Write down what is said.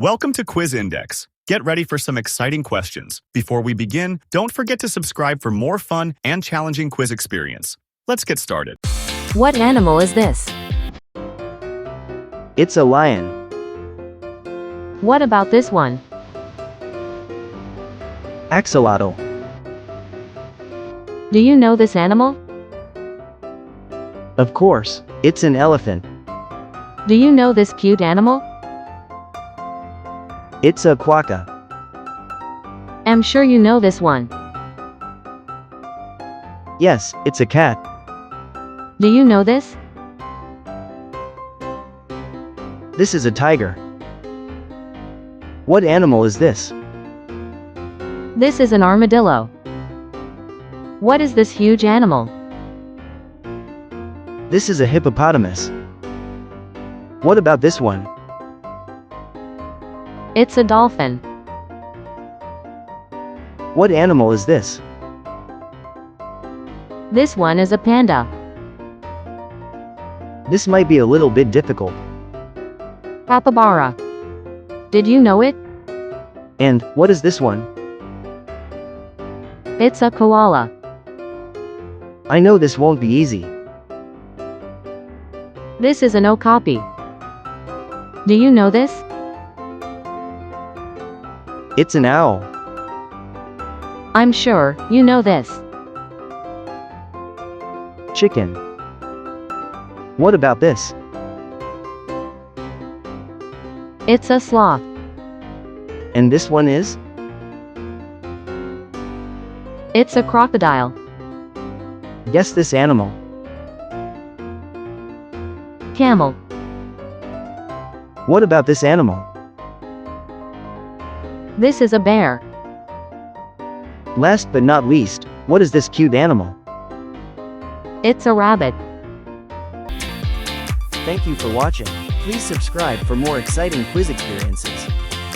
Welcome to Quiz Index. Get ready for some exciting questions. Before we begin, don't forget to subscribe for more fun and challenging quiz experience. Let's get started. What animal is this? It's a lion. What about this one? Axolotl. Do you know this animal? Of course, it's an elephant. Do you know this cute animal? It's a quokka. I'm sure you know this one. Yes, it's a cat. Do you know this? This is a tiger. What animal is this? This is an armadillo. What is this huge animal? This is a hippopotamus. What about this one? It's a dolphin. What animal is this? This one is a panda. This might be a little bit difficult. Capybara. Did you know it? And what is this one? It's a koala. I know this won't be easy. This is an okapi. Do you know this? It's an owl. I'm sure you know this. Chicken. What about this? It's a sloth. And this one is? It's a crocodile. Guess this animal. Camel. What about this animal? This is a bear. Last but not least, what is this cute animal? It's a rabbit. Thank you for watching. Please subscribe for more exciting quiz experiences.